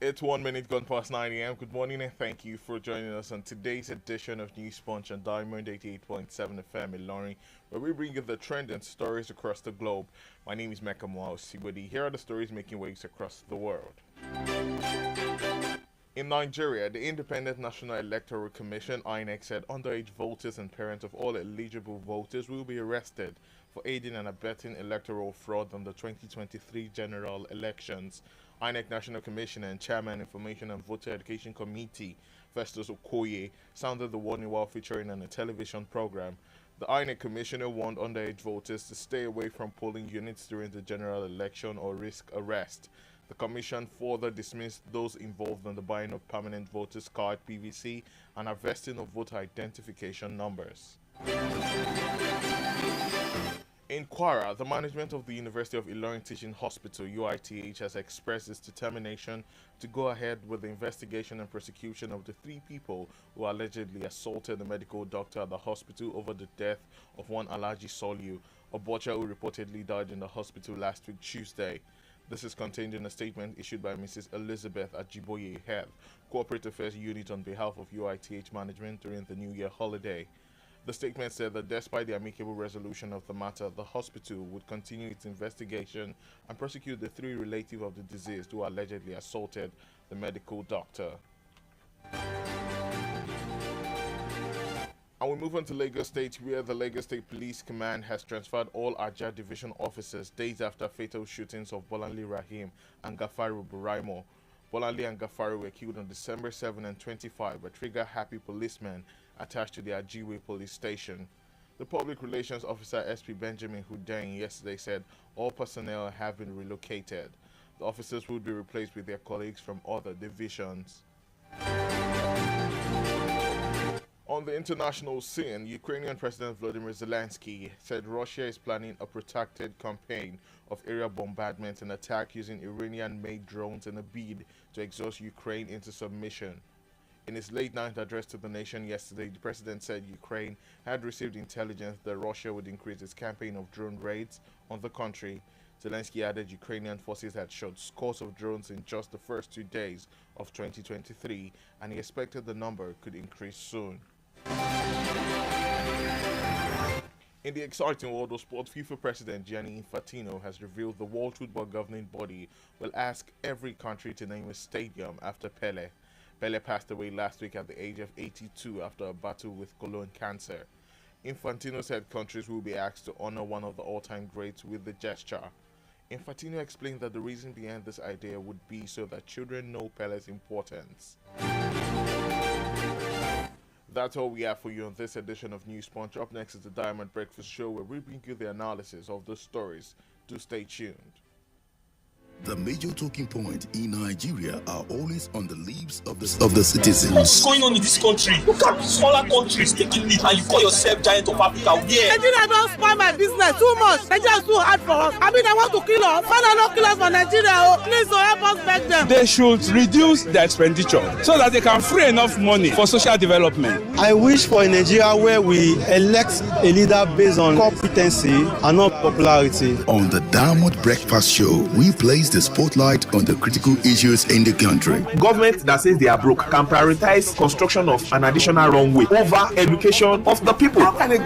It's 1 minute gone past 9 a.m. Good morning and thank you for joining us on today's edition of News Punch on Diamond 88.7 FM in Lorry, where we bring you the trend and stories across the globe. My name is Mekamua, Osigbodi. Here are the stories making waves across the world. In Nigeria, the Independent National Electoral Commission (INEC) said underage voters and parents of all eligible voters will be arrested for aiding and abetting electoral fraud on the 2023 general elections. INEC National Commissioner and Chairman Information and Voter Education Committee, Festus Okoye, sounded the warning while featuring on a television program. The INEC Commissioner warned underage voters to stay away from polling units during the general election or risk arrest. The Commission further dismissed those involved in the buying of permanent voters' card (PVC) and harvesting of voter identification numbers. In Kwara, the management of the University of Ilorin Teaching Hospital (UITH) has expressed its determination to go ahead with the investigation and prosecution of the 3 people who allegedly assaulted the medical doctor at the hospital over the death of one Alhaji Soliu, a butcher who reportedly died in the hospital last week Tuesday. This is contained in a statement issued by Mrs. Elizabeth Ajiboye Head, Corporate Affairs Unit, on behalf of UITH management during the New Year holiday. The statement said that despite the amicable resolution of the matter, the hospital would continue its investigation and prosecute the 3 relatives of the deceased who allegedly assaulted the medical doctor. And we move on to Lagos State, where the Lagos State Police Command has transferred all Ajah Division officers days after fatal shootings of Bolanle Rahim and Gafaru Buraimo. Bolanle and Gafaru were killed on December 7 and 25 by trigger-happy policemen attached to the Ajiwe police station. The public relations officer SP Benjamin Hudain yesterday said all personnel have been relocated. The officers would be replaced with their colleagues from other divisions. On the international scene, Ukrainian President Volodymyr Zelensky said Russia is planning a protracted campaign of aerial bombardment and attack using Iranian-made drones in a bid to exhaust Ukraine into submission. In his late-night address to the nation yesterday, the president said Ukraine had received intelligence that Russia would increase its campaign of drone raids on the country. Zelensky added Ukrainian forces had shot scores of drones in just the first 2 days of 2023, and he expected the number could increase soon. In the exciting world of sport, FIFA President Gianni Infantino has revealed the World Football Governing Body will ask every country to name a stadium after Pelé. Pelé passed away last week at the age of 82 after a battle with colon cancer. Infantino said countries will be asked to honor one of the all-time greats with the gesture. Infantino explained that the reason behind this idea would be so that children know Pelé's importance. That's all we have for you on this edition of News Punch. Up next is the Diamond Breakfast Show, where we bring you the analysis of the stories. Do stay tuned. The major talking point in Nigeria are always on the lips of the citizens. What's going on in this country? Look at smaller countries taking lead and you call yourself giant of Africa. Yeah. Nigeria don't spoil my business too much. Nigeria is too hard for us. I mean, I want to kill us. Father, not kill us for Nigeria. Please, help us beg them. They should reduce their expenditure so that they can free enough money for social development. I wish for a Nigeria where we elect a leader based on competency and not popularity. On the Diamond Breakfast Show, we place the spotlight on the critical issues in the country. Government that says they are broke can prioritize construction of an additional runway over education of the people. How can you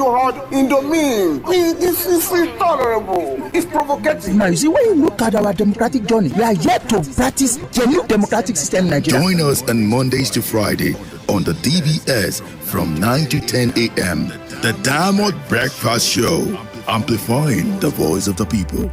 hold Indomine? This is intolerable. It's provocative. Now, you see, when you look at our democratic journey, we are yet to practice the new democratic system in Nigeria. Join us on Mondays to Friday on the DBS from 9 to 10 a.m. The Diamond Breakfast Show, amplifying the voice of the people.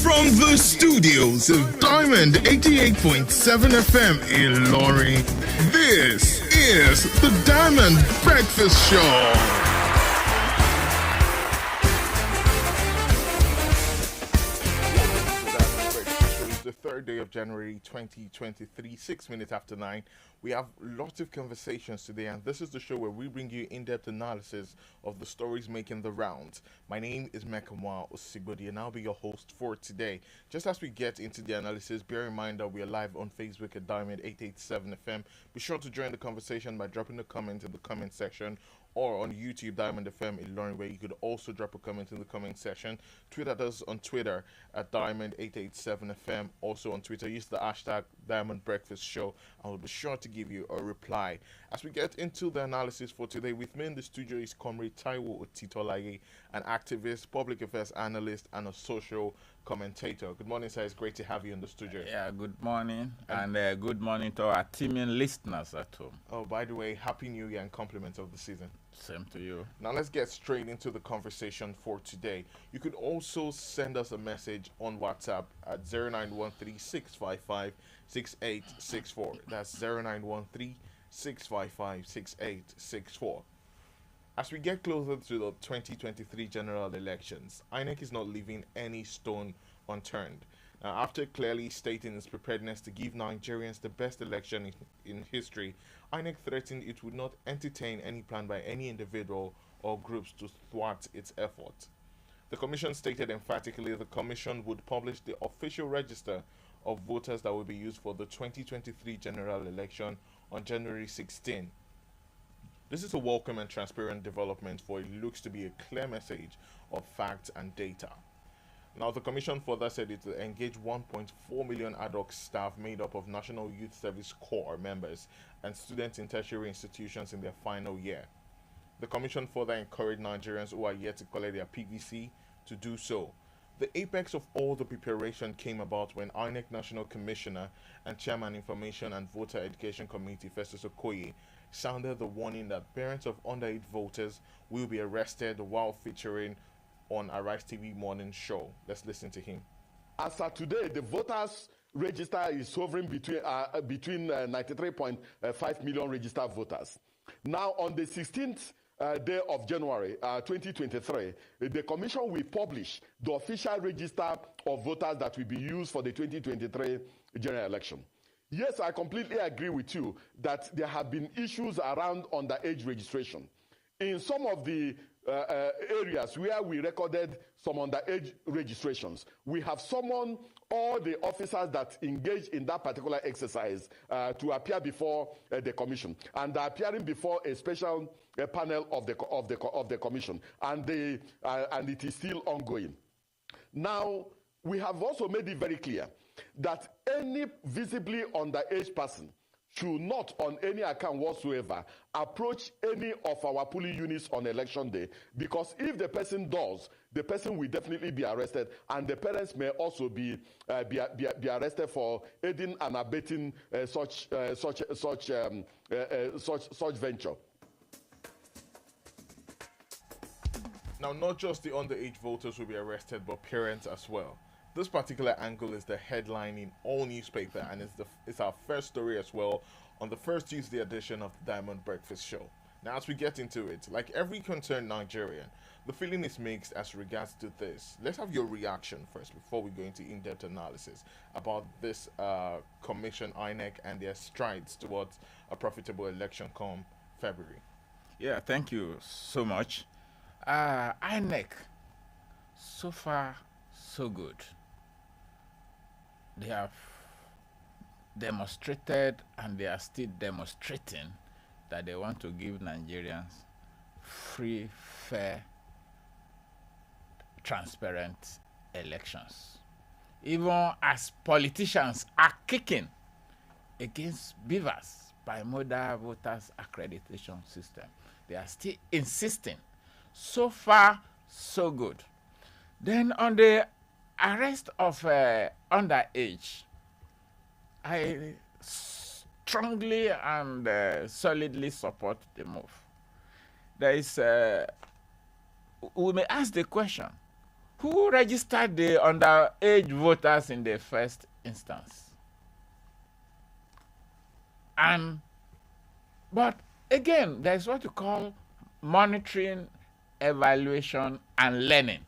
From the studios of Diamond 88.7 FM in Lorry, this is the Diamond Breakfast Show. The 3rd day of January 2023, 6 minutes after 9. We have lots of conversations today, and this is the show where we bring you in-depth analysis of the stories making the rounds. My name is Mekamua Osigbodi, and I'll be your host for today. Just as we get into the analysis, bear in mind that we are live on Facebook at Diamond 887 FM. Be sure to join the conversation by dropping a comment in the comment section, or on YouTube, Diamond FM Ilorin, where you could also drop a comment in the comment section. Tweet at us on Twitter at Diamond887FM. Also on Twitter, use the hashtag Diamond Breakfast Show, and we'll be sure to give you a reply. As we get into the analysis for today, with me in the studio is Comrade Taiwo Otitolaye, an activist, public affairs analyst, and a social commentator. Good morning, sir. It's great to have you in the studio. Yeah, good morning, and good morning to our teaming listeners at home. Oh, by the way, Happy New Year and compliments of the season. Same to you. Now let's get straight into the conversation for today. You could also send us a message on WhatsApp at 0913-655-6864. That's 0913-655-6864. As we get closer to the 2023 general elections, INEC is not leaving any stone unturned. Now, after clearly stating its preparedness to give Nigerians the best election in history, INEC threatened it would not entertain any plan by any individual or groups to thwart its efforts. The Commission stated emphatically the Commission would publish the official register of voters that will be used for the 2023 general election on January 16. This is a welcome and transparent development, for it looks to be a clear message of facts and data. Now, the Commission further said it will engage 1.4 million ad hoc staff made up of National Youth Service Corps members and students in tertiary institutions in their final year. The Commission further encouraged Nigerians who are yet to collect their PVC to do so. The apex of all the preparation came about when INEC National Commissioner and Chairman Information and Voter Education Committee Festus Okoye sounded the warning that parents of underage voters will be arrested while featuring on Arise TV morning show. Let's listen to him. As of today, the voters register is hovering between 93.5 million registered voters. Now, on the 16th day of January 2023, the Commission will publish the official register of voters that will be used for the 2023 general election. Yes, I completely agree with you that there have been issues around underage registration. In some of the areas where we recorded some underage registrations, we have summoned all the officers that engage in that particular exercise to appear before the commission, and they're appearing before a special panel of the commission, and it is still ongoing. Now, we have also made it very clear that any visibly underage person should not, on any account whatsoever, approach any of our polling units on election day, because if the person does, the person will definitely be arrested, and the parents may also be arrested for aiding and abetting such venture. Now, not just the underage voters will be arrested, but parents as well. This particular angle is the headline in all newspaper, and it's our first story as well on the first Tuesday edition of the Diamond Breakfast Show. Now, as we get into it, like every concerned Nigerian, the feeling is mixed as regards to this. Let's have your reaction first before we go into in-depth analysis about this commission, INEC, and their strides towards a profitable election come February. Yeah, thank you so much. INEC, so far, so good. They have demonstrated, and they are still demonstrating, that they want to give Nigerians free, fair, transparent elections. Even as politicians are kicking against beavers by model voters accreditation system, they are still insisting. So far, so good. Then on the arrest of underage, I strongly and solidly support the move. There is, we may ask the question, who registered the underage voters in the first instance? But again, there is what you call monitoring, evaluation, and learning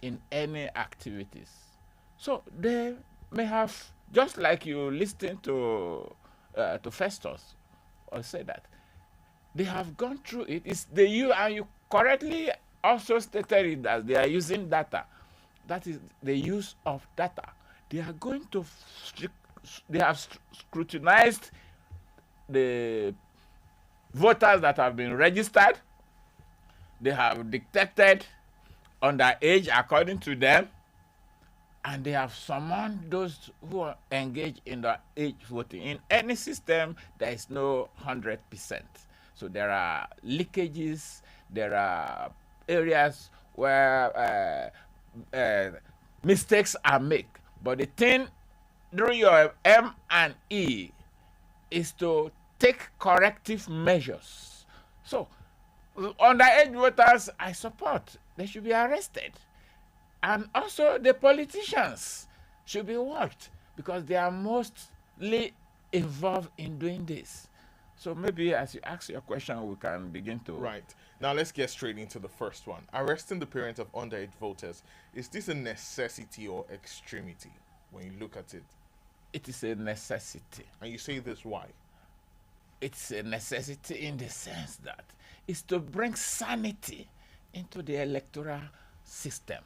in any activities. So the may have, just like you listen to Festus, or say that, they have gone through it. It's the you, and you correctly also stated it that they are using data. That is the use of data. They are going to, they have scrutinized the voters that have been registered. They have detected underage according to them, and they have summoned those who are engaged in the age voting. In any system, there is no 100%. So there are leakages, there are areas where mistakes are made. But the thing during your M and E is to take corrective measures. So underage voters, I support. They should be arrested. And also the politicians should be watched because they are mostly involved in doing this. So maybe as you ask your question, we can begin to... Right. Now let's get straight into the first one. Arresting the parents of underage voters. Is this a necessity or extremity when you look at it? It is a necessity. And you say this why? It's a necessity in the sense that it's to bring sanity into the electoral system.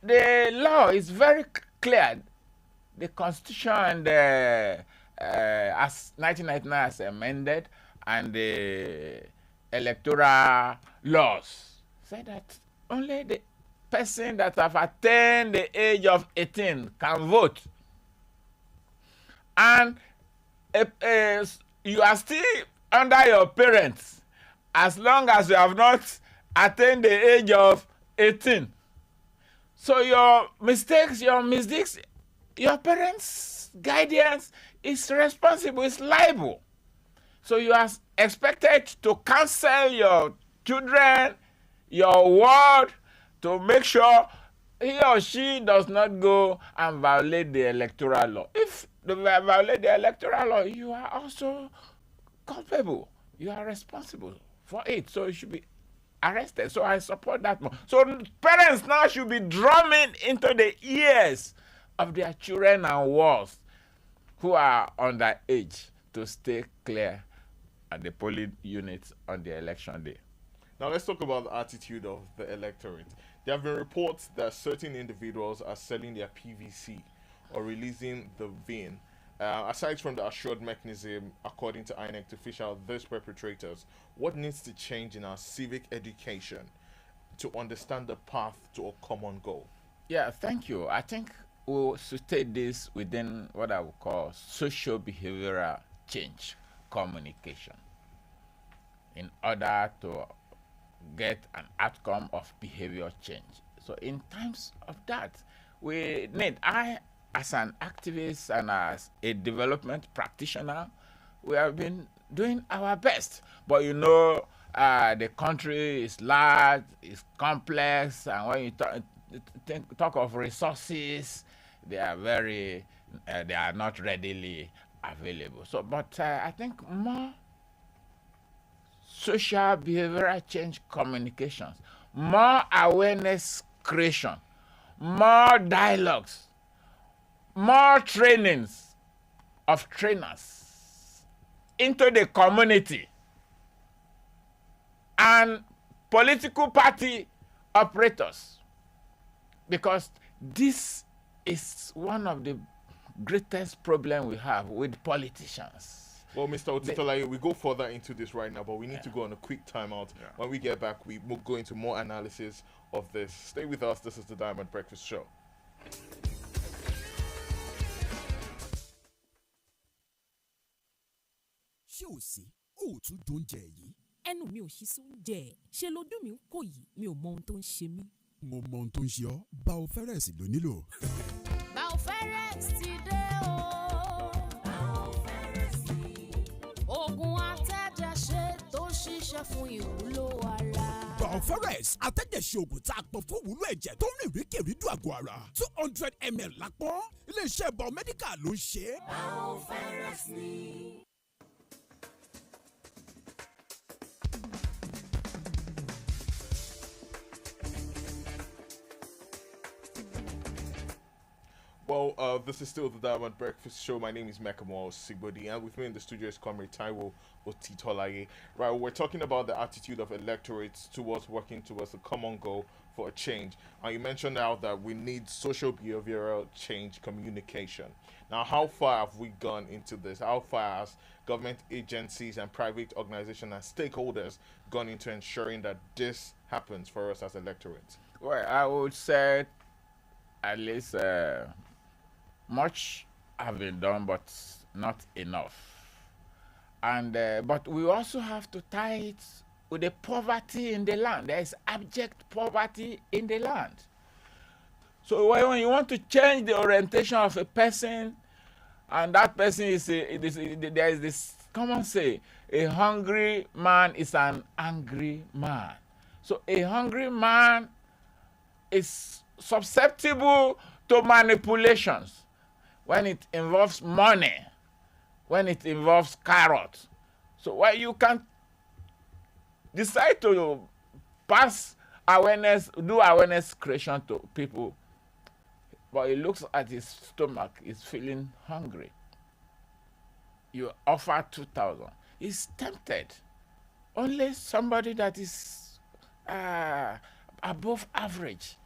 The law is very clear. The Constitution and as 1999 as amended, and the electoral laws say that only the person that have attained the age of 18 can vote. And you are still under your parents as long as you have not attained the age of 18. So your mistakes, your misdeeds, your parents' guidance is responsible, is liable. So you are expected to counsel your children, your ward, to make sure he or she does not go and violate the electoral law. If they violate the electoral law, you are also culpable. You are responsible for it. So you should be arrested. So I support that more. So parents now should be drumming into the ears of their children and wards who are underage to stay clear at the polling units on the election day. Now let's talk about the attitude of the electorate. There have been reports that certain individuals are selling their PVC or releasing the VIN. Aside from the assured mechanism, according to INEC to fish out these perpetrators, what needs to change in our civic education to understand the path to a common goal? Yeah, thank you. I think we'll sustain this within what I would call social behavioral change communication in order to get an outcome of behavior change. So in times of that, we need, as an activist and as a development practitioner, we have been doing our best. But you know, the country is large, it's complex, and when you talk of resources, they are very, they are not readily available. So, but I think more social behavioral change communications, more awareness creation, more dialogues, more trainings of trainers into the community, and political party operators, because this is one of the greatest problems we have with politicians. Well, Mr. Otitolaye, we go further into this right now, but we need to go on a quick timeout. Yeah. When we get back, we will go into more analysis of this. Stay with us. This is the Diamond Breakfast Show. ṣé ò sí òòtú dóúnjẹ yìí. ẹnu mi ò ṣí sóúnjẹ ṣe lójú mi ń kó yìí mi ò mọ ohun tó ń ṣe mí. mo mọ ohun tó ń ṣe ọ́ Bioferes ló nílò. Bioferes ti dé o. Bioferes ni oògùn atẹ́jẹ̀ṣe tó ṣiṣẹ́ fún ìwúlò ara. Bioferes atẹ́jẹ̀ṣe oògùn tá a pọ̀ fún ìwúlò ẹ̀jẹ̀ tó ń rìn ríkèrìdò àgọ́ ara 200 ml lápọ́n iléeṣẹ́ Biomedical ló ń ṣe. Bioferes ni. Well, this is still the Diamond Breakfast Show. My name is Mekamua Osigbodi, and with me in the studio is Comrade Taiwo Otitolaye. Right, we're talking about the attitude of electorates towards working towards a common goal for a change. And you mentioned now that we need social behavioral change communication. Now, how far have we gone into this? How far has government agencies and private organizations and stakeholders gone into ensuring that this happens for us as electorates? Well, I would say at least much have been done, but not enough. And but we also have to tie it with the poverty in the land. There is abject poverty in the land. So when you want to change the orientation of a person, and that person is there is this common say: a hungry man is an angry man. So a hungry man is susceptible to manipulations when it involves money, when it involves carrot. So while you can decide to pass awareness, do awareness creation to people, but he looks at his stomach, he's feeling hungry. You offer 2,000. He's tempted. Only somebody that is above average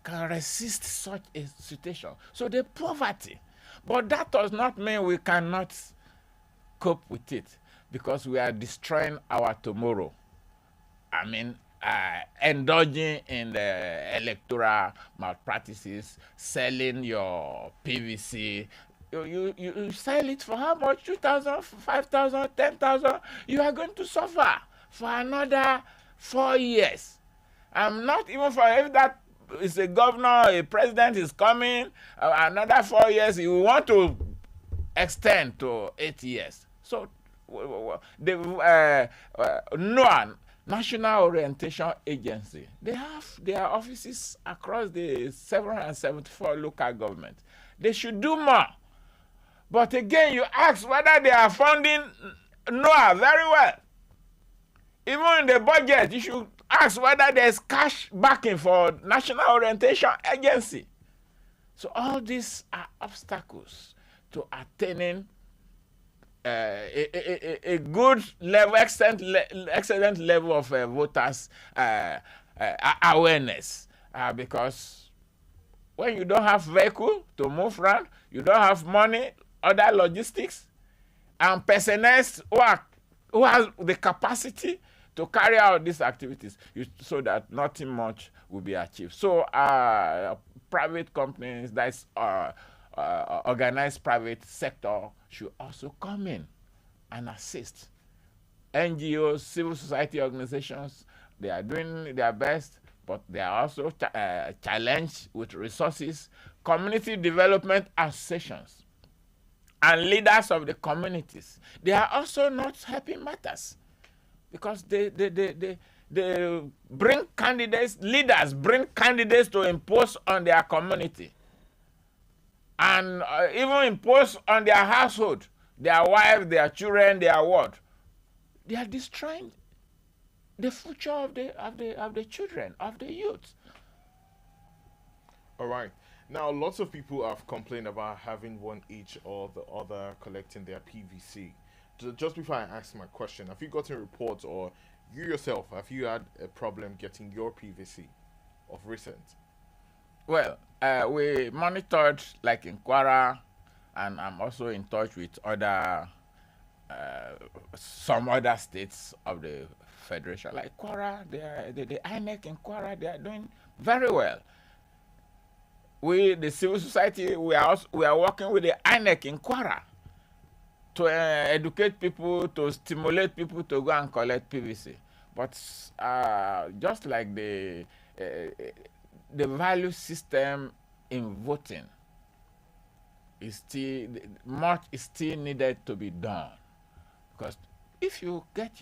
can resist such a situation. So the poverty. But that does not mean we cannot cope with it, because we are destroying our tomorrow. I mean, indulging in the electoral malpractices, selling your PVC. You sell it for how much? 2,000, 5,000, 10,000. You are going to suffer for another 4 years. I'm not even for if that is a governor, a president is coming, another 4 years, you want to extend to 8 years. So the NOAA, National Orientation Agency, they have their offices across the 774 local governments. They should do more. But again, you ask whether they are funding NOAA very well. Even in the budget, you should ask whether there's cash backing for National Orientation Agency. So all these are obstacles to attaining a good level, excellent level of voters awareness. Because when you don't have vehicle to move around, you don't have money, other logistics, and personnel who has the capacity to carry out these activities, so that nothing much will be achieved. So private companies, that's organized private sector, should also come in and assist. NGOs, civil society organizations, they are doing their best, but they are also challenged with resources. Community development associations and leaders of the communities, they are also not helping matters, because they bring candidates, leaders bring candidates to impose on their community, and even impose on their household, their wives, their children, their what. They are destroying the future of the children, of the youth. All right. Now, lots of people have complained about having one each or the other collecting their PVC. Just before I ask my question, have you gotten reports, or you yourself, have you had a problem getting your PVC of recent? Well, we monitored, like in Kwara, and I'm also in touch with other some other states of the federation, like Kwara. The INEC in Kwara, they are doing very well. We, the civil society, we are working with the INEC in Kwara to educate people, to stimulate people to go and collect PVC. But just like the value system in voting is still, much is still needed to be done. Because if you get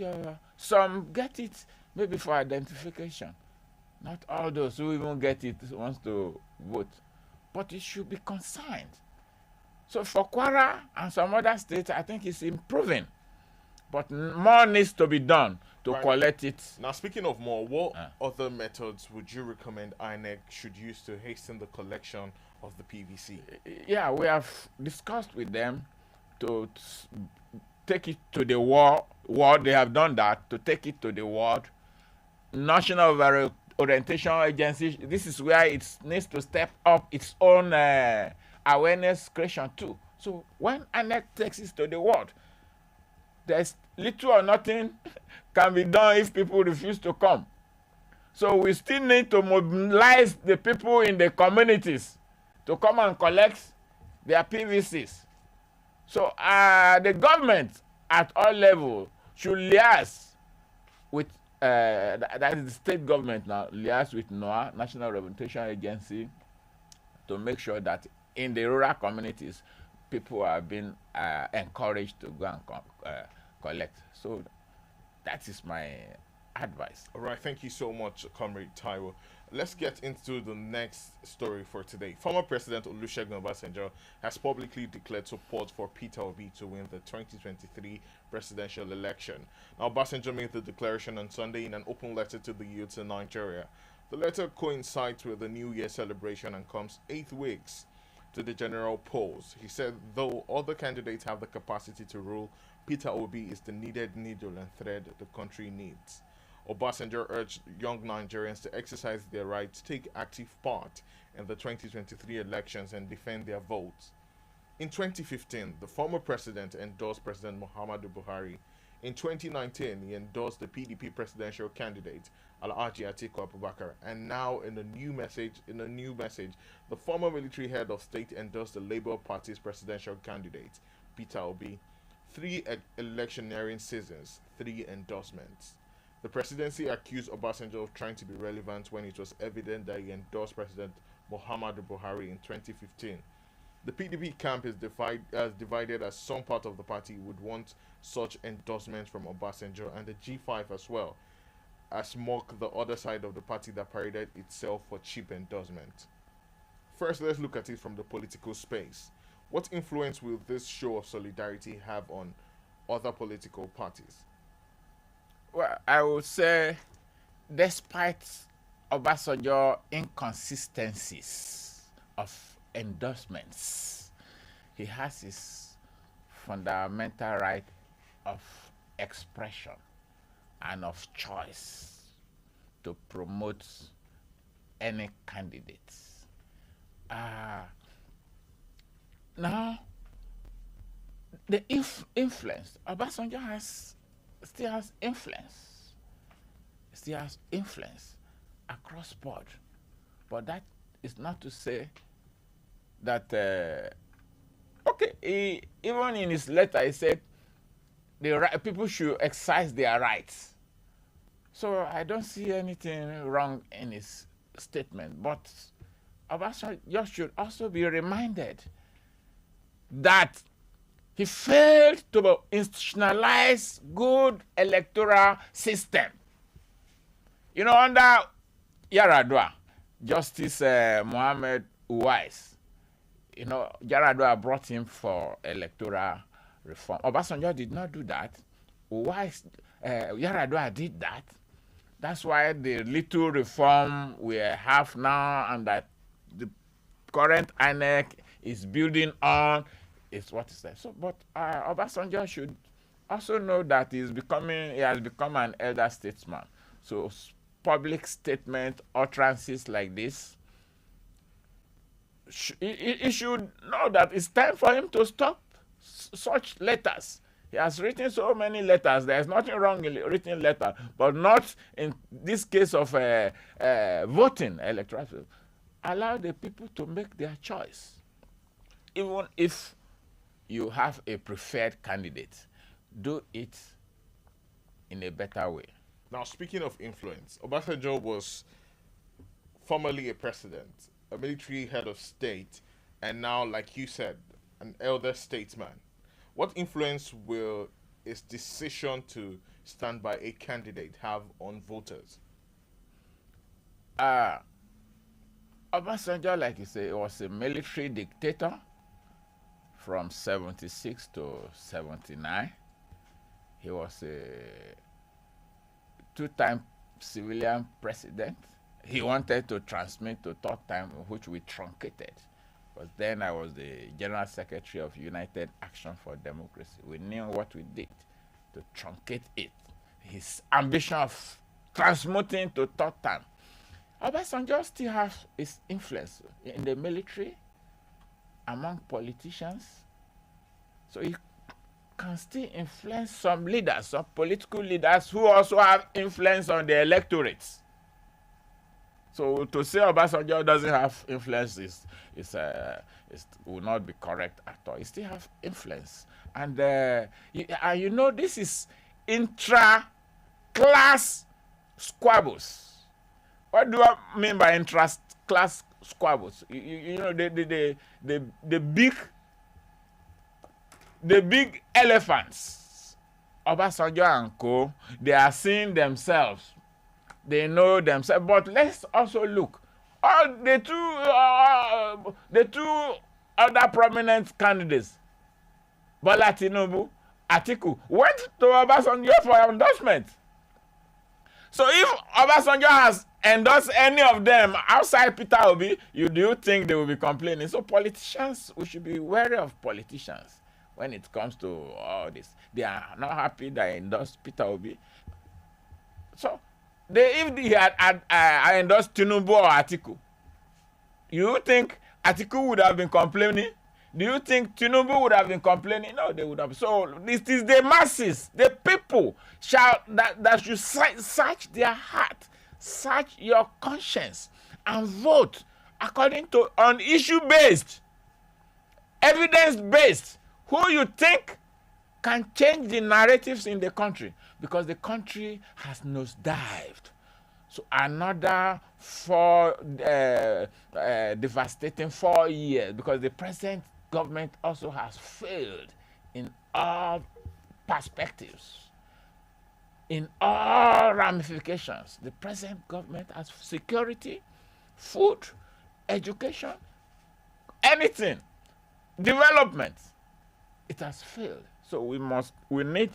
some get it maybe for identification. Not all those who even get it wants to vote. But it should be consigned. So for Kwara and some other states, I think it's improving. But more needs to be done to collect it. Now, speaking of more, what other methods would you recommend INEC should use to hasten the collection of the PVC? Yeah, we have discussed with them to take it to the world. They have done that, to take it to the world. National Orientation Agency, this is where it needs to step up its own awareness creation too. So when INEC takes it to the world, there's little or nothing can be done if people refuse to come. So we still need to mobilize the people in the communities to come and collect their PVCs. So the government at all levels should liaise with, that is the state government now, liaise with NOAA, National Representation Agency, to make sure that in the rural communities, people are being encouraged to go and collect. So that is my advice. All right, thank you so much, Comrade Taiwo. Let's get into the next story for today. Former President Olusegun Obasanjo has publicly declared support for Peter Obi to win the 2023 presidential election. Now, Obasanjo made the declaration on Sunday in an open letter to the youths in Nigeria. The letter coincides with the New Year celebration and comes 8 weeks to the general polls. He said, though other candidates have the capacity to rule, Peter Obi is the needed needle and thread the country needs. Obasanjo urged young Nigerians to exercise their right to take active part in the 2023 elections and defend their votes. In 2015, the former president endorsed President Muhammadu Buhari. In 2019, he endorsed the PDP presidential candidate, Alhaji Atiku Abubakar. And now, in a new message, the former military head of state endorsed the Labour Party's presidential candidate, Peter Obi. 3 electioneering seasons, 3 endorsements. The presidency accused Obasanjo of trying to be relevant when it was evident that he endorsed President Muhammadu Buhari in 2015. The PDP camp is divided, as some part of the party would want such endorsements from Obasanjo, and the G5 as well, as mock the other side of the party that paraded itself for cheap endorsement. First, let's look at it from the political space. What influence will this show of solidarity have on other political parties? Well, I would say, despite Obasanjo's inconsistencies of endorsements, he has his fundamental right of expression and of choice to promote any candidates. Now, the influence, Obasanjo still has influence. Still has influence across board. But that is not to say that, even in his letter, he said people should exercise their rights. So I don't see anything wrong in his statement. But Obasanjo should also be reminded that he failed to institutionalize good electoral system. You know, under Yaradua, Justice Mohammed Uwais, you know, Yaradua brought him for electoral reform. Obasanjo did not do that. Uwais, Yaradua did that. That's why the little reform we have now and that the current INEC is building on is what is there. So, but Obasanjo should also know that he has become an elder statesman. So public statement, utterances like this, he should know that it's time for him to stop such letters. He has written so many letters. There is nothing wrong in written letter, but not in this case of voting electoral. Allow the people to make their choice. Even if you have a preferred candidate, do it in a better way. Now, speaking of influence, Obasanjo was formerly a president, a military head of state, and now, like you said, an elder statesman. What influence will his decision to stand by a candidate have on voters? Obasanjo, like you say, was a military dictator from 76 to 79. He was a two-time civilian president. He wanted to transmit to third time, which we truncated. But then I was the General Secretary of United Action for Democracy. We knew what we did to truncate it. His ambition of transmuting to third time. Obasanjo still has his influence in the military, among politicians. So he can still influence some leaders, some political leaders who also have influence on the electorates. So to say Obasanjo doesn't have influence will not be correct at all. He still has influence. And you know, this is intra-class squabbles. What do I mean by intra-class squabbles? You know, the big elephants, Obasanjo and co, they are seeing themselves. They know themselves. But let's also look. All the two other prominent candidates, Bola Tinubu, Atiku, went to Obasanjo for endorsement. So if Obasanjo has endorsed any of them outside Peter Obi, do you think they will be complaining? So politicians, we should be wary of politicians when it comes to all this. They are not happy that I endorsed Peter Obi. So if he had endorsed Tinubu or Atiku, you think Atiku would have been complaining? Do you think Tinubu would have been complaining? No, they would have. So this is the masses, the people that should search their heart, search your conscience, and vote according to on issue-based, evidence-based. Who you think can change the narratives in the country, because the country has nosedived. So another devastating 4 years, because the present government also has failed in all perspectives, in all ramifications. The present government has security, food, education, anything, development. It has failed. So we need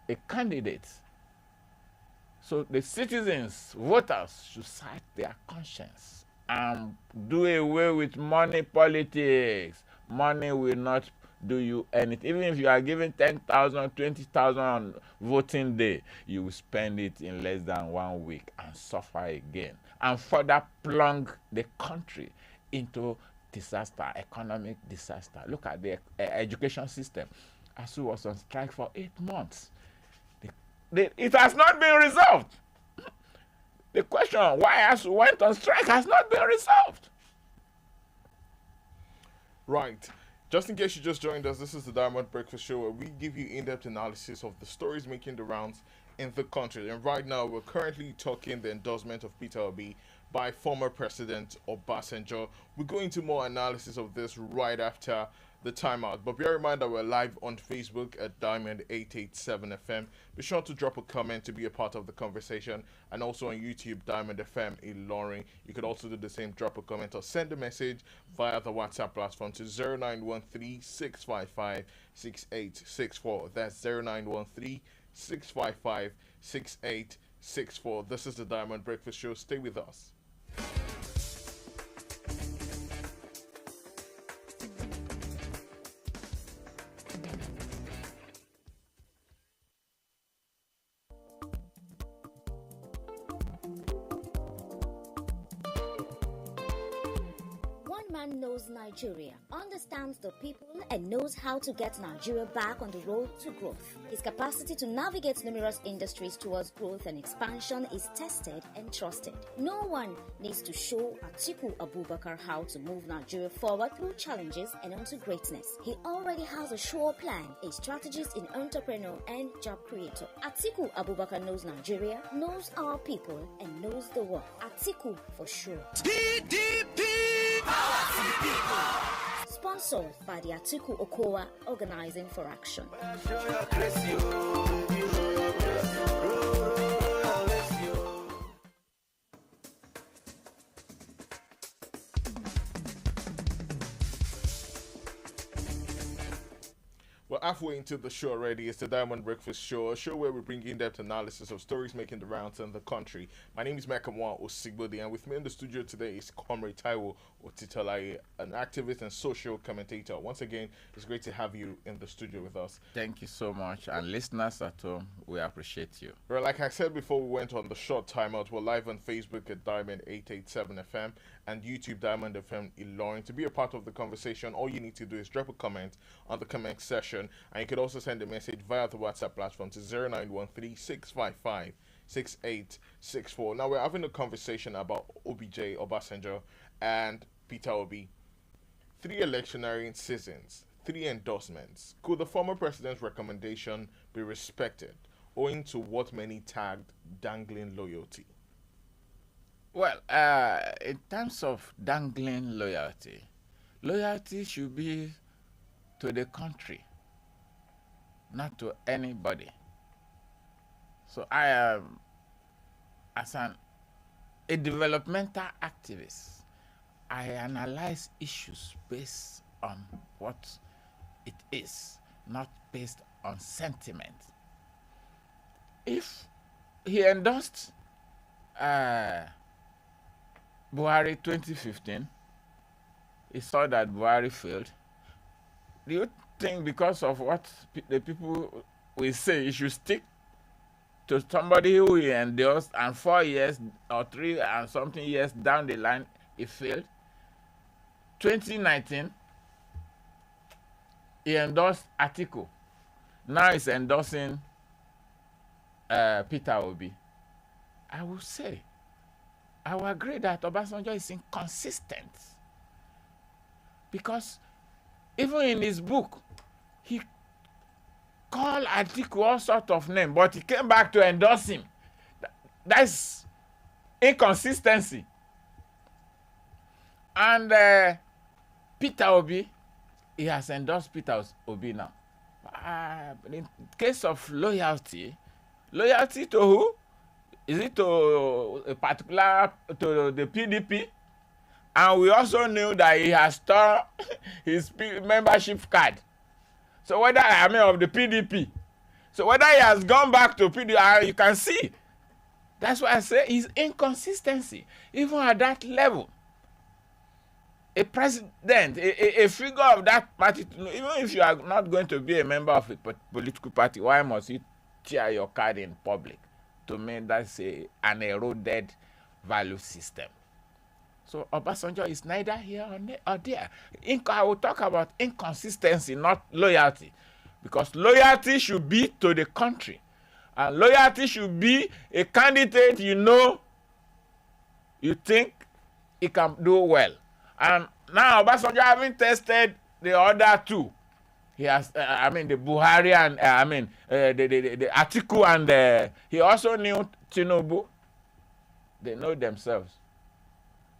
a candidate. So the citizens, voters, should search their conscience and do away with money politics. Money will not do you anything. Even if you are given 10,000, 20,000 on voting day, you will spend it in less than 1 week and suffer again, and further plunge the country into disaster, economic disaster. Look at the education system. ASU was on strike for 8 months. It has not been resolved. The question why ASU went on strike has not been resolved. Right. Just in case you just joined us, this is the Diamond Breakfast Show, where we give you in-depth analysis of the stories making the rounds in the country. And right now, we're currently talking the endorsement of Peter Obi by former President Obasanjo. We'll go into more analysis of this right after the timeout. But bear in mind that we're live on Facebook at Diamond 887 FM. Be sure to drop a comment to be a part of the conversation, and also on YouTube, Diamond FM Ilorin. You could also do the same, drop a comment or send a message via the WhatsApp platform to 0913-655-6864. That's 0913-655-6864. This is the Diamond Breakfast Show. Stay with us. Knows Nigeria, understands the people, and knows how to get Nigeria back on the road to growth. His capacity to navigate numerous industries towards growth and expansion is tested and trusted. No one needs to show Atiku Abubakar how to move Nigeria forward through challenges and onto greatness. He already has a sure plan, a strategist in entrepreneur and job creator. Atiku Abubakar knows Nigeria, knows our people, and knows the work. Atiku for sure. PDP! Power to the people! Sponsored by the Atiku Okowa Organizing for Action. We're halfway into the show already. It's the Diamond Breakfast Show, a show where we bring in-depth analysis of stories making the rounds in the country. My name is Mekamua Osigbodi, and with me in the studio today is Comrade Taiwo Otitolaye, an activist and social commentator. Once again, it's great to have you in the studio with us. Thank you so much. And listeners at home, we appreciate you. Well, like I said before we went on the short timeout, we're live on Facebook at Diamond 887 FM and YouTube Diamond FM Ilorin. To be a part of the conversation, all you need to do is drop a comment on the comment section, and you could also send a message via the WhatsApp platform to 0913-655-6864. Now, we're having a conversation about OBJ, Obasanjo, and Peter Obi. 3 electioneering seasons, 3 endorsements. Could the former president's recommendation be respected, owing to what many tagged dangling loyalty? Well, in terms of dangling loyalty, loyalty should be to the country, not to anybody. So I am, as a developmental activist, I analyze issues based on what it is, not based on sentiment. If he endorsed Buhari 2015, he saw that Buhari failed. Do you think because of what the people will say, he should stick to somebody who he endorsed and 4 years or 3 and something years down the line, he failed? 2019, he endorsed Atiku. Now he's endorsing Peter Obi. I will say, I will agree that Obasanjo is inconsistent, because even in his book, he called Atiku all sorts of names, but he came back to endorse him. That's inconsistency. And Peter Obi, he has endorsed Peter Obi now. In case of loyalty, loyalty to who? Is it to a particular, to the PDP? And we also knew that he has torn his membership card. So whether, of the PDP. So whether he has gone back to PDP, you can see. That's why I say his inconsistency, even at that level. A president, a figure of that party, even if you are not going to be a member of a political party, why must you tear your card in public? To me, that's an eroded value system. So Obasanjo is neither here or there. I will talk about inconsistency, not loyalty. Because loyalty should be to the country. And loyalty should be a candidate you think he can do well. And now Obasanjo having tested the other 2. He has, the Buhari and, the Atiku, and he also knew Tinubu. They know themselves.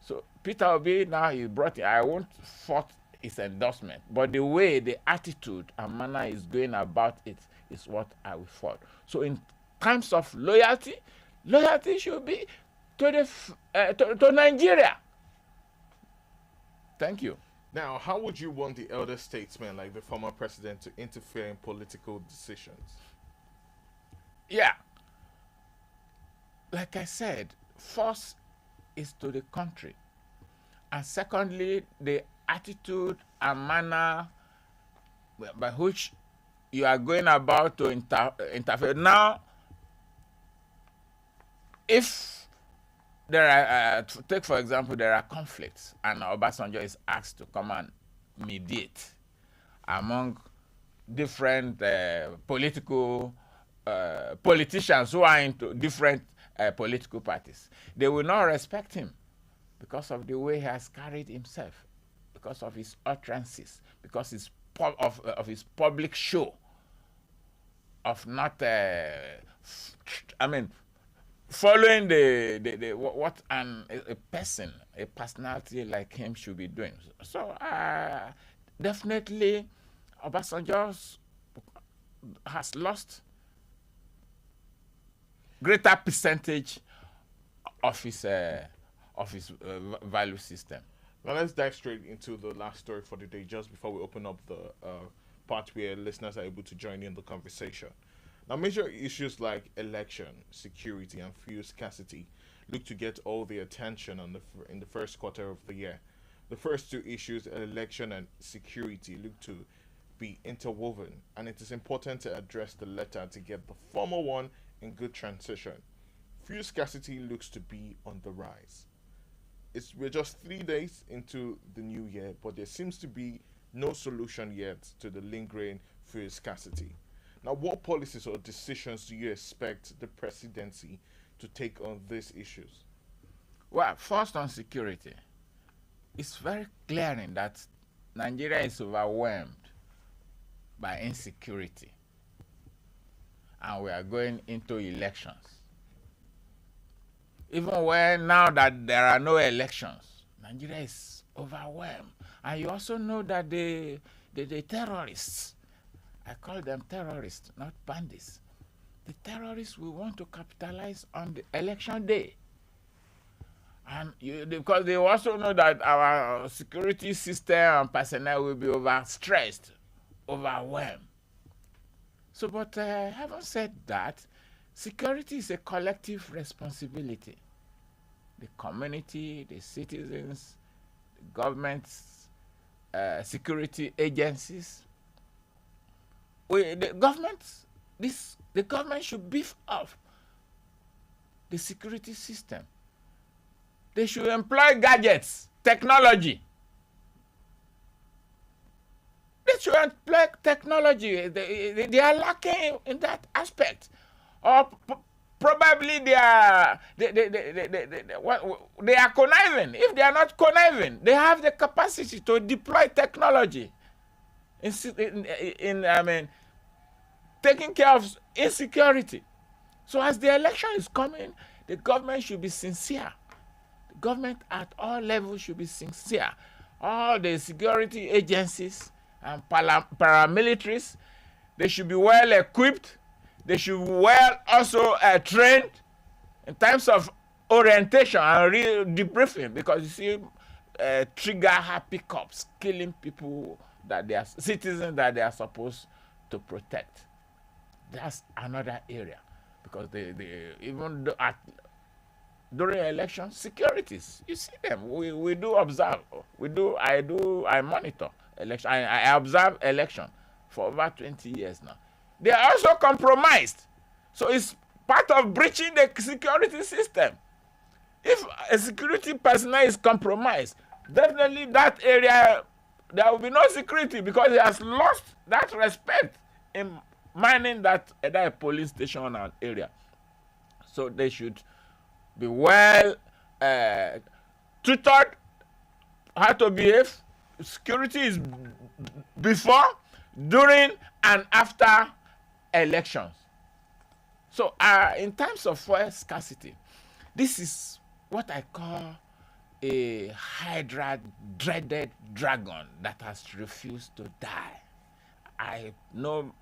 So Peter Obi now he brought it. I won't fault his endorsement, but the way, the attitude and manner is going about it is what I will fault. So in terms of loyalty, loyalty should be to to Nigeria. Thank you. Now, how would you want the elder statesman like the former president to interfere in political decisions? Yeah. Like I said, first is to the country. And secondly, the attitude and manner by which you are going about to interfere. Now, if there are, take for example, there are conflicts, and Obasanjo is asked to come and mediate among different politicians who are into different political parties. They will not respect him because of the way he has carried himself, because of his utterances, because of his public show, of not, following what a personality like him should be doing. So definitely Obasanjo has lost greater percentage of his value system. Now let's dive straight into the last story for the day, just before we open up the part where listeners are able to join in the conversation. Now, major issues like election, security, and fuel scarcity look to get all the attention in the first quarter of the year. The first two issues, election and security, look to be interwoven, and it is important to address the latter to get the former one in good transition. Fuel scarcity looks to be on the rise. We're just 3 days into the new year, but there seems to be no solution yet to the lingering fuel scarcity. Now, what policies or decisions do you expect the presidency to take on these issues? Well, first on security, it's very glaring that Nigeria is overwhelmed by insecurity, and we are going into elections. Even when now that there are no elections, Nigeria is overwhelmed. And you also know that the terrorists, I call them terrorists, not bandits. The terrorists will want to capitalize on the election day. And because they also know that our security system and personnel will be overstressed, overwhelmed. So, but having said that, security is a collective responsibility. The community, the citizens, the governments, security agencies. The government should beef up the security system. They should employ gadgets, technology. They should employ technology. They are lacking in that aspect. Or probably they are conniving. If they are not conniving, they have the capacity to deploy technology in taking care of insecurity. So as the election is coming, the government should be sincere. The government at all levels should be sincere. All the security agencies and paramilitaries, they should be well equipped. They should be well also trained in terms of orientation and real debriefing, because you see, trigger-happy cops killing people that they are citizens that they are supposed to protect. That's another area, because they even during election securities, you see them. We do observe. I monitor election. I observe election for over 20 years now. They are also compromised. So it's part of breaching the security system. If a security personnel is compromised, definitely that area, there will be no security, because it has lost that respect in manning that either a police station or an area. So they should be well tutored how to behave. Security is before, during, and after elections. So in terms of fuel scarcity, this is what I call a Hydra dreaded dragon that has refused to die. I know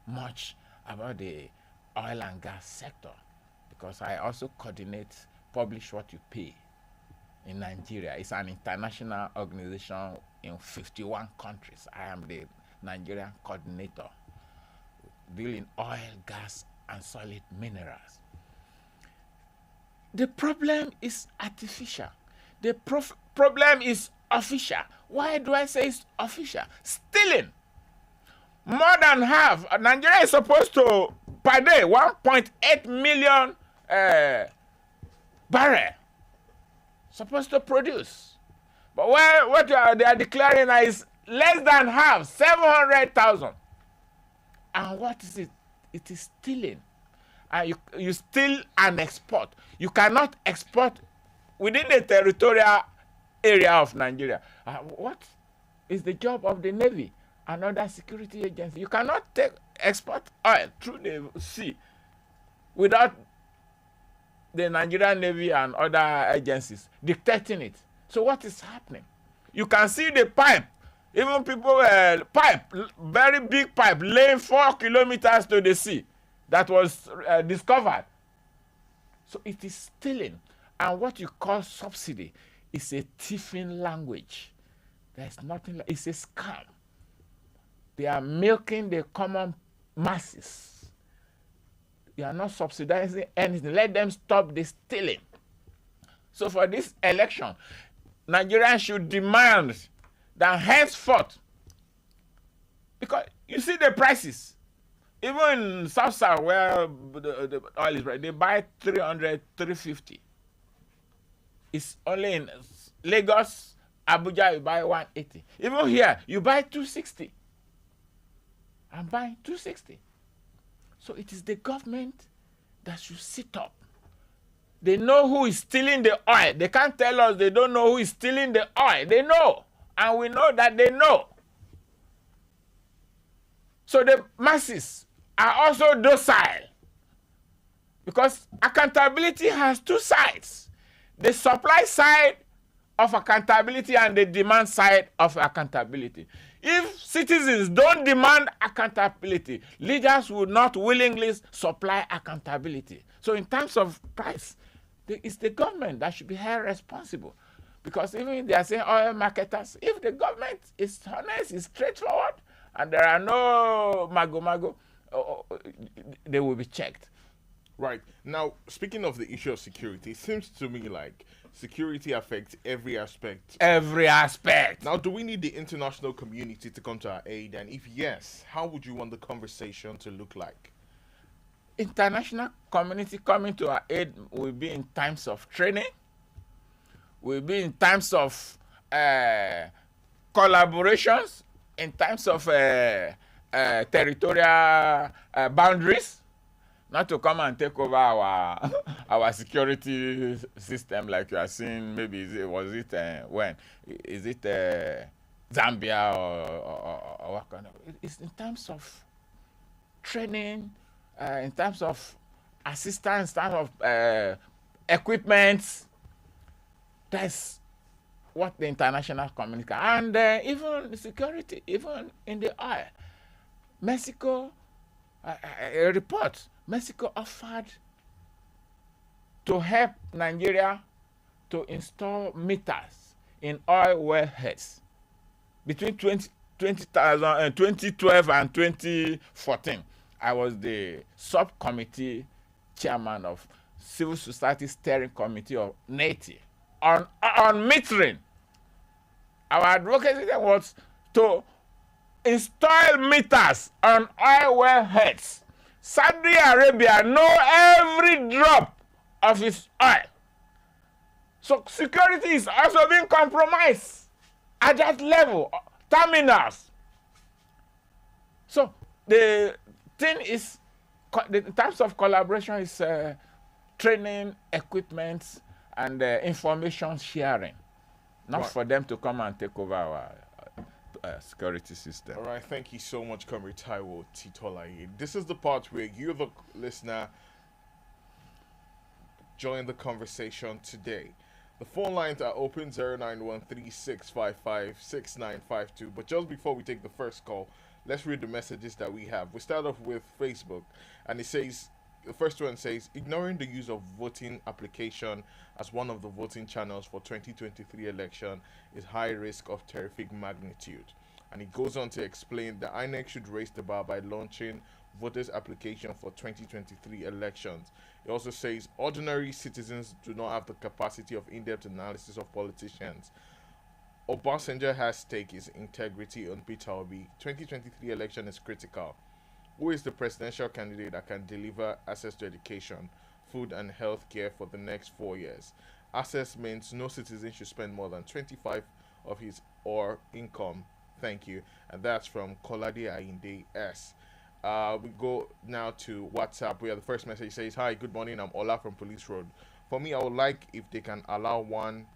much about the oil and gas sector because I also coordinate Publish What You Pay in Nigeria. It's an international organization in 51 countries. I am the Nigerian coordinator dealing oil, gas, and solid minerals. The problem is artificial. The problem is official. Why do I say it's official? Stealing. More than half. Nigeria is supposed to, per day, 1.8 million barrel supposed to produce. But what they are declaring is less than half, 700,000. And what is it? It is stealing. You steal and export. You cannot export within the territorial area of Nigeria. What is the job of the Navy and other security agencies? You cannot export oil through the sea without the Nigerian Navy and other agencies dictating it. So what is happening? You can see the pipe. Even people, very big pipe, laying 4 kilometers to the sea that was discovered. So it is stealing. And what you call subsidy is a thieving language. There's nothing, it's a scam. They are milking the common masses. You are not subsidizing anything. Let them stop the stealing. So for this election, Nigerians should demand that henceforth, because you see the prices, even in South where the oil is right, they buy 300, 350. It's only in Lagos, Abuja, you buy 180. Even here, you buy 260. I'm buying 260. So it is the government that should sit up. They know who is stealing the oil. They can't tell us they don't know who is stealing the oil. They know. And we know that they know. So the masses are also docile. Because accountability has two sides. The supply side of accountability and the demand side of accountability. If citizens don't demand accountability, leaders will not willingly supply accountability. So in terms of price, it's the government that should be held responsible. Because even they are saying oil marketers, if the government is honest, is straightforward, and there are no mago, they will be checked. Right. Now, speaking of the issue of security, it seems to me like security affects every aspect. Every aspect. Now, do we need the international community to come to our aid? And if yes, how would you want the conversation to look like? International community coming to our aid will be in times of training, will be in times of collaborations, in times of territorial boundaries, not to come and take over our security system like you are seeing. Maybe Zambia or what kind of? It's in terms of training, in terms of assistance, in terms of equipment. That's what the international community can. And even security, even in the oil. Mexico, a report, Mexico offered to help Nigeria to install meters in oil wellheads between 2012 and 2014. I was the subcommittee chairman of Civil Society Steering Committee of NATI on metering. Our advocacy was to install meters on oil wellheads. Saudi Arabia know every drop of its oil. So security is also being compromised at that level, terminals. So the thing is, in terms of collaboration, is training, equipment, and information sharing, not right. for them to come and take over our security system. All right, thank you so much, Comrade Taiwo Titolaye. This is the part where you, the listener, join the conversation today. The phone lines are open 09136556952. But just before we take the first call, let's read the messages that we have. We start off with Facebook, and it says, the first one says, ignoring the use of voting application as one of the voting channels for 2023 election is high risk of terrific magnitude. And it goes on to explain that INEC should raise the bar by launching voters application for 2023 elections. It also says ordinary citizens do not have the capacity of in-depth analysis of politicians. Obasanjo has stake his integrity on Peter Obi. 2023 election is critical. Who is the presidential candidate that can deliver access to education, food and health care for the next 4 years? Access means no citizen should spend more than 25% of his or income. Thank you. And that's from Kolade Ainde S. We go now to WhatsApp, where the first message says, hi, good morning, I'm Ola from Police Road. For me, I would like if they can allow one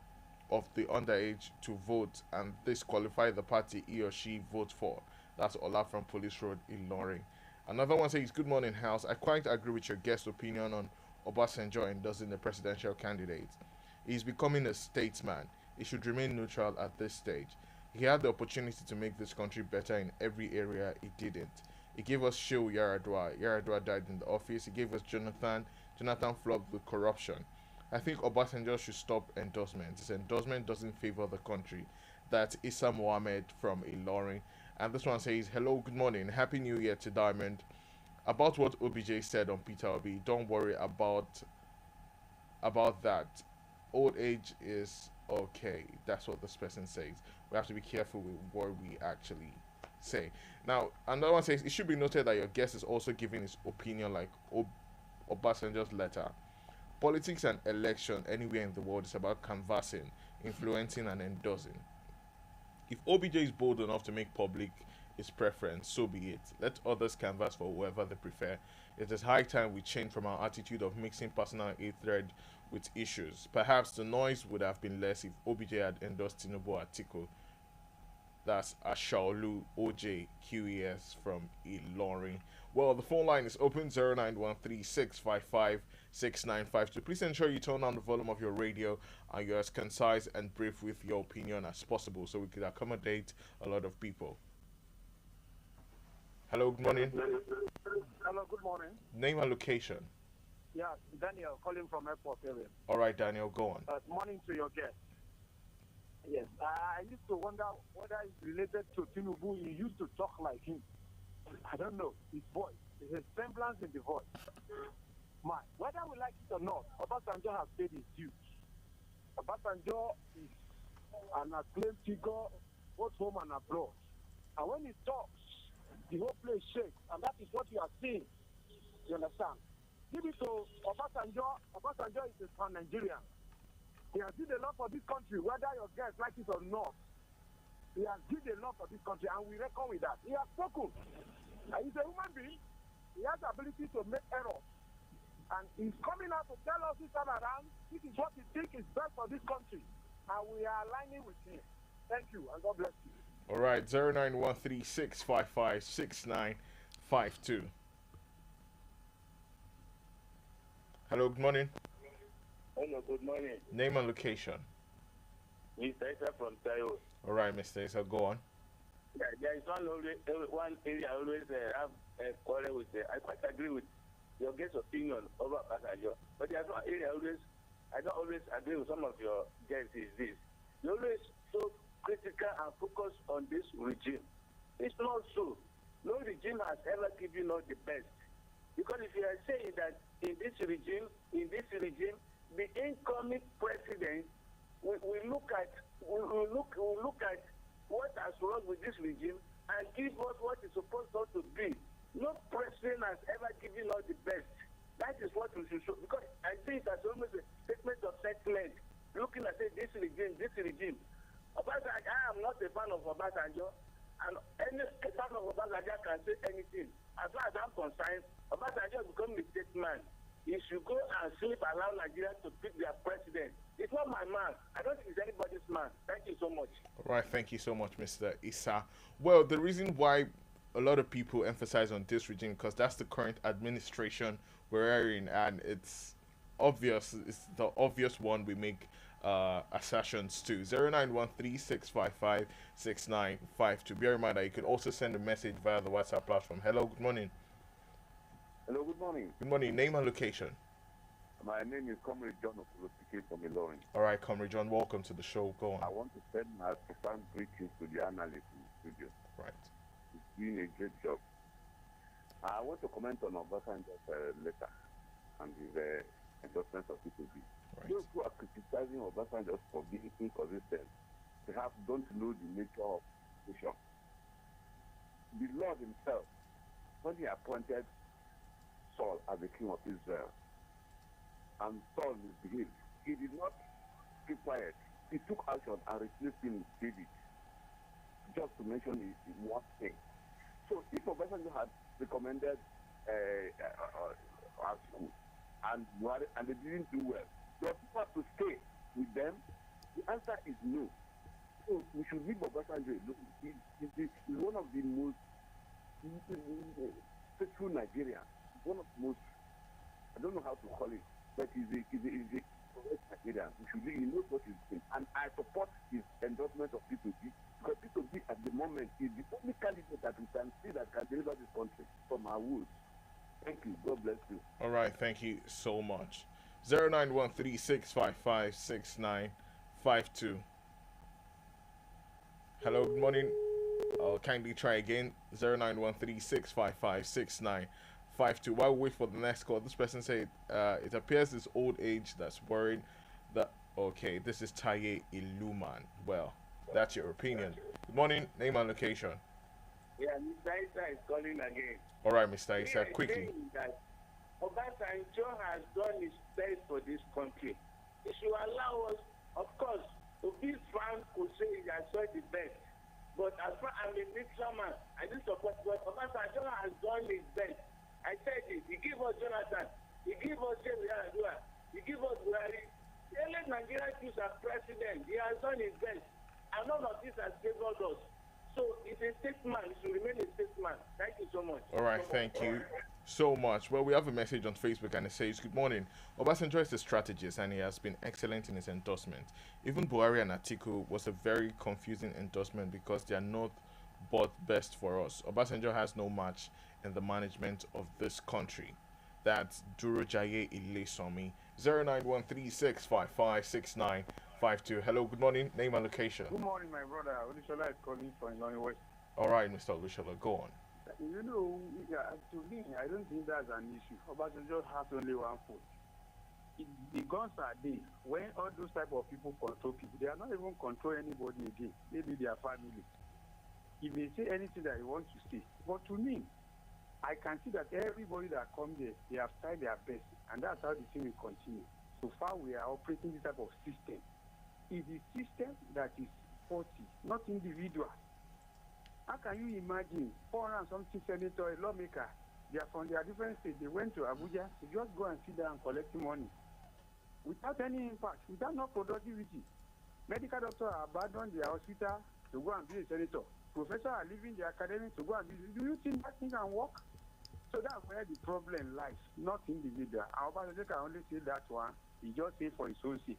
of the underage to vote and disqualify the party he or she votes for. That's Ola from Police Road in Loring. Another one says, good morning, House. I quite agree with your guest opinion on Obasanjo endorsing the presidential candidate. He's becoming a statesman. He should remain neutral at this stage. He had the opportunity to make this country better in every area. He didn't. He gave us Shehu Yaradua. Yaradua died in the office. He gave us Jonathan flogged with corruption. I think Obasanjo should stop endorsements. His endorsement doesn't favor the country. That's Issa Mohammed from Ilorin. And this one says, hello, good morning. Happy New Year to Diamond. About what OBJ said on Peter Obi, don't worry about that. Old age is okay. That's what this person says. We have to be careful with what we actually say. Now, another one says, it should be noted that your guest is also giving his opinion like Obasanjo's letter. Politics and election anywhere in the world is about canvassing, influencing, and endorsing. If OBJ is bold enough to make public his preference, so be it. Let others canvass for whoever they prefer. It is high time we change from our attitude of mixing personal hatred with issues. Perhaps the noise would have been less if OBJ had endorsed Tinubu Atiku. That's Ashaolu OJ QES from Ilorin. Well, the phone line is open 0913-655-6952. Please ensure you turn down the volume of your radio and you're as concise and brief with your opinion as possible so we could accommodate a lot of people. Hello, good morning. Hello, good morning. Name and location. Yeah, Daniel calling from airport area. All right, Daniel, go on. Morning to your guest. Yes, I used to wonder whether it's related to Tinubu. He used to talk like him. I don't know. His voice, his semblance in the voice. Whether we like it or not, Obasanjo has paid his dues. Obasanjo is an acclaimed figure both home and abroad. And when he talks, the whole place shakes. And that is what you are seeing. You understand? Give it to Obasanjo. Obasanjo is a pan-Nigerian. He has did a lot for this country, whether your guests like it or not. He has did a lot for this country, and we reckon with that. He has spoken. He's a human being. He has the ability to make errors. And he's coming out to tell us this time around, this is what he thinks is best for this country. And we are aligning with him. Thank you, and God bless you. All right, 0913-655-6952. Hello, good morning. Hello, good morning. Name and location. Mr. Isa from Tayo. All right, Mr. Isa, go on. Yeah, there is one area I always have a quarrel with. I quite agree with your guest opinion over Obasanjo. But there's one area I don't always agree with some of your guests is this. You always so critical and focus on this regime. It's not so. No regime has ever given us the best. Because if you are saying that in this regime, the incoming president will look at what has wrong with this regime and give us what is supposed to be. No president has ever given us the best. That is what we should show. Because I see it as almost a statement of sentiment. Looking at this regime. Obasanjo, I am not a fan of Obasanjo, and any fan of Obasanjo can say anything. As far as I'm concerned, Obasanjo has become a statesman. He should go and sleep, allow Nigeria to pick their president. It's not my man. I don't think it's anybody's man. Thank you so much. All right, thank you so much, Mr. Issa. Well, the reason why a lot of people emphasize on this regime, because that's the current administration we're in, and it's obvious. It's the obvious one we make assertions to. 0913-655-6952. Bear in mind that you can also send a message via the WhatsApp platform. Hello, good morning. Hello, good morning. Good morning. Name and location. My name is Comrade John Okulosike from Ilorin. All right, Comrade John, welcome to the show. Go on. I want to send my profound greetings to the analyst in the studio. Right. He's doing a great job. I want to comment on Obasanjo's letter and his endorsement of PPB. Right. Those who are criticizing Obasanjo for being inconsistent perhaps don't know the nature of the nation. The Lord himself, when he appointed Saul as the king of Israel, and Saul misbehaved, he did not keep quiet. He took action and replaced him with David, just to mention one thing. So if Obasanjo had recommended our school and they didn't do well, do people have to stay with them? The answer is no. So we should leave Obasanjo alone. He's one of the most faithful Nigerians. One of the most, I don't know how to call it, but he's a Nigerian. He knows what he's doing. And I support his endorsement of P2P, because P2P at the moment is the only candidate that we can see that can deliver this country from our woods. Thank you. God bless you. All right. Thank you so much. 0913-655-6952. Hello. Good morning. Kindly try again. 0913-655-6952. While we wait for the next call, this person said it appears it's old age that's worried. That okay, this is Taye Iluman. Well, that's your opinion. Good morning, name and location. Yeah, Mr. Isa is calling again. All right, Mr. Isa, quickly. That Obasanjo has done his best for this country. It should allow us, of course, to be frank, could say he has done the best. But as far as I'm a neutral man, I do support what Obasanjo has done his best. I said it. He gave us Jonathan. He gave us James Yaradua. He gave us Buhari. He let Nigeria choose as president. He has done his best. And none of this has favored us. So it's a statesman. It should remain a statesman. Thank you so much. All right, thank you so much. Well, we have a message on Facebook and it says, good morning. Obasanjo is a strategist and he has been excellent in his endorsement. Even Buhari and Atiku was a very confusing endorsement because they are not both best for us. Obasanjo has no match in the management of this country. That's Durojaye Ilesomi. 0913-655-6952. Hello, good morning. Name and location. Good morning, my brother. Olushola is calling from Ilorin West. All right, Mr. Olushola, go on. You know, to me, I don't think that's an issue. Obasanjo has only one foot. The guns are there. When all those type of people control people, they are not even control anybody again. Maybe their family. If they say anything that they want to say. But to me, I can see that everybody that come there, they have tried their best. And that's how the thing will continue. So far, we are operating this type of system. It's the system that is faulty, not individual. How can you imagine 400 and something senator, a lawmaker, they are from their different states, they went to Abuja to just go and sit there and collect money without any impact, without no productivity. Medical doctors are abandoned their hospital to go and be a senator. Professors are leaving the academy to go and be. Do you think that thing can work? So that's where the problem lies, not individual. Our Obasanjo can only say that one. He just say for his own sake.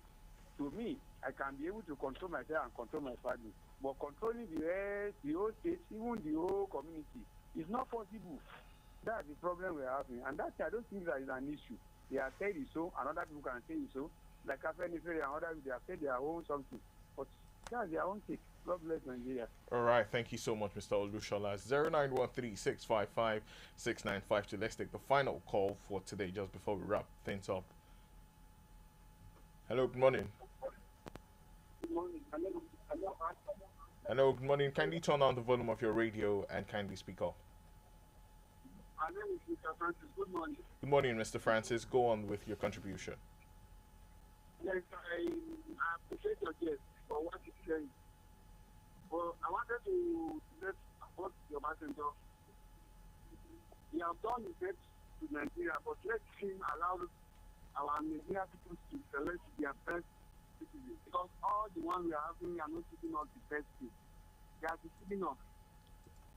To me, I can be able to control myself and control my family. But controlling the rest, the whole state, even the whole community, is not possible. That's the problem we're having. And that I don't think that is an issue. They have said it so, and other people can say it so. Like Afenifere and others, they have said their own something. But that's their own take. God bless Nigeria. All right, thank you so much, Mr. Olushola. 0913-655-6952. Let's take the final call for today, just before we wrap things up. Hello, good morning. Good morning. Hello, good morning. Kindly turn down the volume of your radio and kindly speak up. My name is Mr. Francis. Good morning. Good morning, Mr. Francis. Go on with your contribution. Yes, I appreciate your guest for what he's saying. Well, I wanted to let about your messenger. He has done his best to Nigeria, but let him allow our Nigerian people to select their best citizens. Because all the ones we are having are not giving us the best thing. They are deceiving us.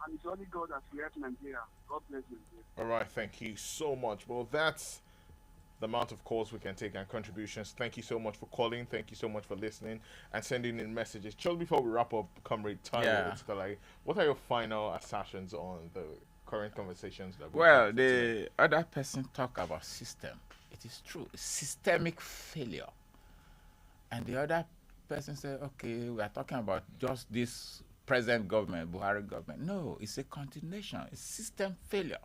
And it's only God that will help Nigeria. God bless Nigeria. All right, thank you so much. Well, that's the amount of calls we can take and contributions. Thank you so much for calling. Thank you so much for listening and sending in messages. Just before we wrap up, Comrade Tyler, what are your final assertions on the current conversations that the other person talk about system. It is true. It's systemic failure. And the other person said, okay, we are talking about just this present government, Buhari government. No, it's a continuation. It's system failure.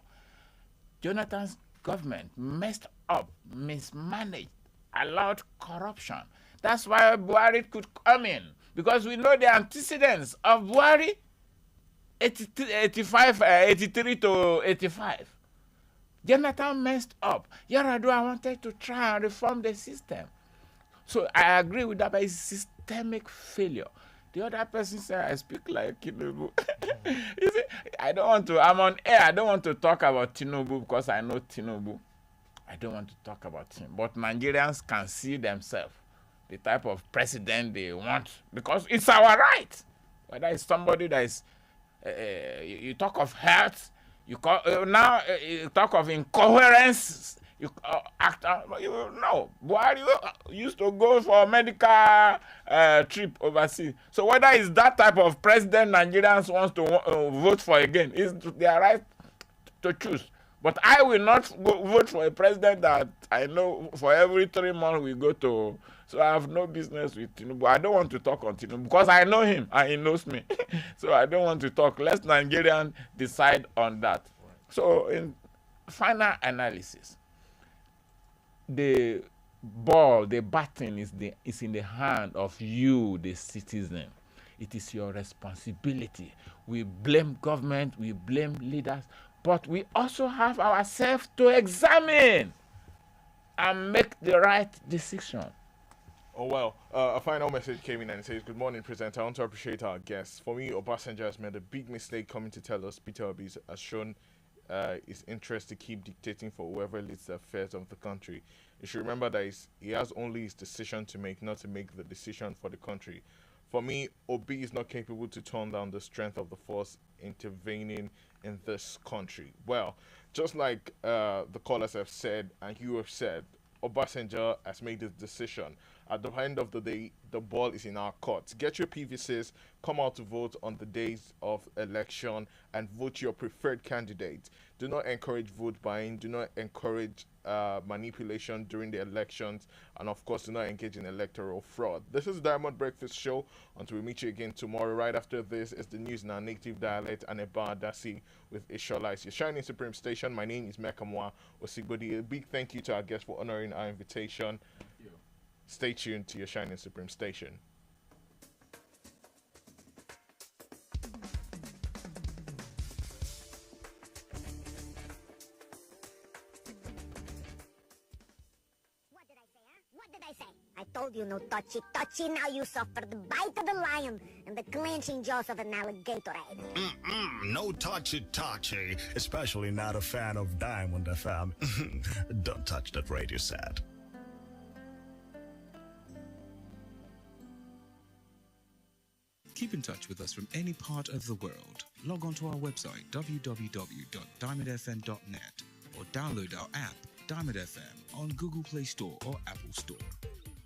Jonathan's government messed up, mismanaged, allowed corruption. That's why Buhari could come in, because we know the antecedents of Buhari, 83 to 85. Jonathan messed up. Yaradua wanted to try and reform the system. So I agree with that, but it's systemic failure. The other person said, I speak like Tinubu. You see, I'm on air, I don't want to talk about Tinubu because I know Tinubu. I don't want to talk about him. But Nigerians can see themselves, the type of president they want, because it's our right. Whether it's somebody that is, you talk of health, you talk of incoherence, you act, no. Buhari used to go for a medical trip overseas. So whether it's that type of president Nigerians want to vote for again, it's their right to choose. But I will not vote for a president that I know for every 3 months we go to So I have no business with Tinubu. I don't want to talk on Tinubu because I know him and he knows me. So I don't want to talk. Let Nigerians decide on that. Right. So in final analysis, the ball, the baton is in the hand of you, the citizen. It is your responsibility. We blame government, we blame leaders, but we also have ourselves to examine and make the right decision. Oh, well, a final message came in and it says, "Good morning, presenter. I want to appreciate our guests. For me, Obasanjo has made a big mistake coming to tell us Peter Obi has shown his interest to keep dictating for whoever leads the affairs of the country. You should remember that he has only his decision to make, not to make the decision for the country. For me, Obi is not capable to turn down the strength of the force intervening in this country." Well, just like the callers have said and you have said, Obasanjo has made his decision. At the end of the day, the ball is in our court. Get your PVCs, come out to vote on the days of election and vote your preferred candidate. Do not encourage vote buying. Do not encourage manipulation during the elections. And of course, do not engage in electoral fraud. This is Diamond Breakfast Show. Until we meet you again tomorrow. Right after this is the news in our native dialect and Eba Dasi with Ishola. It's your Shining Supreme Station. My name is Mekamua Osigbodi. A big thank you to our guests for honoring our invitation. Stay tuned to your Shining Supreme Station. What did I say? I told you no touchy. Now you suffer the bite of the lion and the clenching jaws of an alligator. No touchy. Especially not a fan of Diamond FM. Don't touch that radio set. Keep in touch with us from any part of the world. Log on to our website www.diamondfm.net or download our app Diamond FM on Google Play Store or Apple Store.